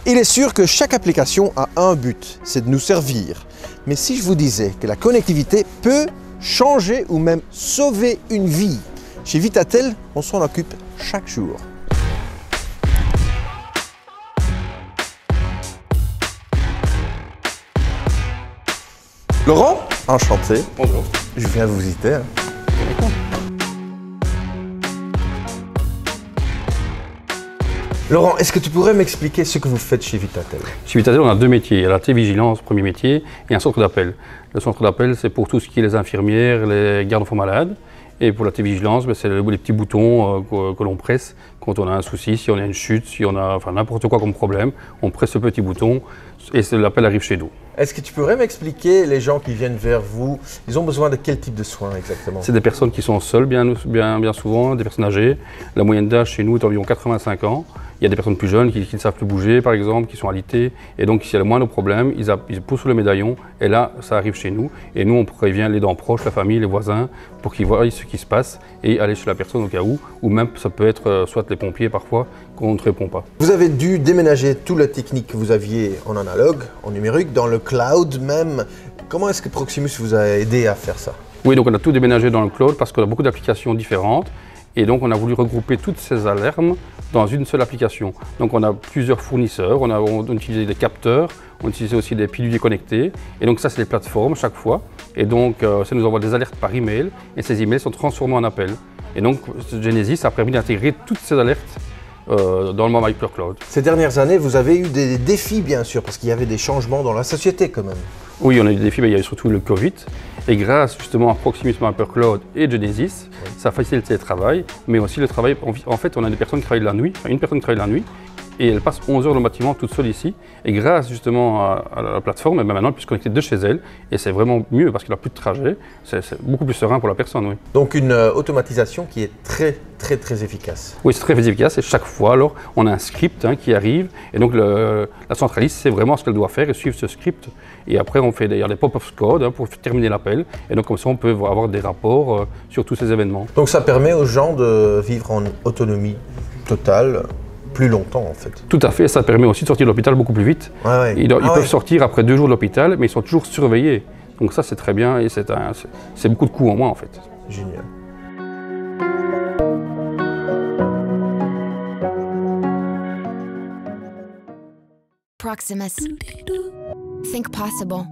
Il est sûr que chaque application a un but, c'est de nous servir. Mais si je vous disais que la connectivité peut changer ou même sauver une vie, chez Vitatel, on s'en occupe chaque jour. Laurent, enchanté. Bonjour. Je viens vous visiter. Laurent, est-ce que tu pourrais m'expliquer ce que vous faites chez Vitatel? Chez Vitatel, on a deux métiers. Il y a la télévigilance, premier métier, et un centre d'appel. Le centre d'appel, c'est pour tout ce qui est les infirmières, les gardes d'enfants malades. Et pour la télévigilance, c'est les petits boutons que l'on presse quand on a un souci, si on a une chute, si on a n'importe quoi comme problème. On presse ce petit bouton et l'appel arrive chez nous. Est-ce que tu pourrais m'expliquer, les gens qui viennent vers vous, ils ont besoin de quel type de soins exactement? C'est des personnes qui sont seules bien souvent, des personnes âgées. La moyenne d'âge chez nous est environ 85 ans. Il y a des personnes plus jeunes qui ne savent plus bouger, par exemple, qui sont alitées. Et donc, s'il y a le moindre problème, ils poussent le médaillon et là, ça arrive chez nous. Et nous, on prévient les dents proches, la famille, les voisins, pour qu'ils voient ce qui se passe et aller chez la personne au cas où. Ou même, ça peut être soit les pompiers parfois, qu'on ne répond pas. Vous avez dû déménager toute la technique que vous aviez en analogue, en numérique, dans le cloud même. Comment est-ce que Proximus vous a aidé à faire ça? Oui, donc on a tout déménagé dans le cloud parce qu'on a beaucoup d'applications différentes. Et donc, on a voulu regrouper toutes ces alarmes dans une seule application. Donc, on a plusieurs fournisseurs, on utilisait des capteurs, on utilisait aussi des piliers connectés. Et donc, ça, c'est les plateformes chaque fois. Et donc, ça nous envoie des alertes par email. Et ces emails sont transformés en appels. Et donc, Genesis a permis d'intégrer toutes ces alertes dans le MyPureCloud. Ces dernières années, vous avez eu des défis, bien sûr, parce qu'il y avait des changements dans la société quand même. Oui, on a eu des défis, mais il y a eu surtout le Covid. Et grâce justement à Proximus MyPureCloud et Genesis, ça facilite le travail, mais aussi le travail. En fait, on a des personnes qui travaillent la nuit, une personne qui travaille la nuit, et elle passe 11 heures dans le bâtiment toute seule ici. Et grâce justement à la plateforme, maintenant elle peut se connecter de chez elle. Et c'est vraiment mieux parce qu'il n'a plus de trajet. C'est beaucoup plus serein pour la personne. Oui. Donc une automatisation qui est très efficace. Oui, c'est très efficace. Et chaque fois, alors, on a un script qui arrive. Et donc la centraliste sait vraiment ce qu'elle doit faire et suivre ce script. Et après, on fait d'ailleurs des pop-up codes pour terminer l'appel. Et donc comme ça, on peut avoir des rapports sur tous ces événements. Donc ça permet aux gens de vivre en autonomie totale plus longtemps en fait. Tout à fait, ça permet aussi de sortir de l'hôpital beaucoup plus vite. Ouais. Ils peuvent sortir après 2 jours de l'hôpital, mais ils sont toujours surveillés. Donc ça c'est très bien et c'est beaucoup de coûts en moins en fait. Génial. Proximus. Think possible.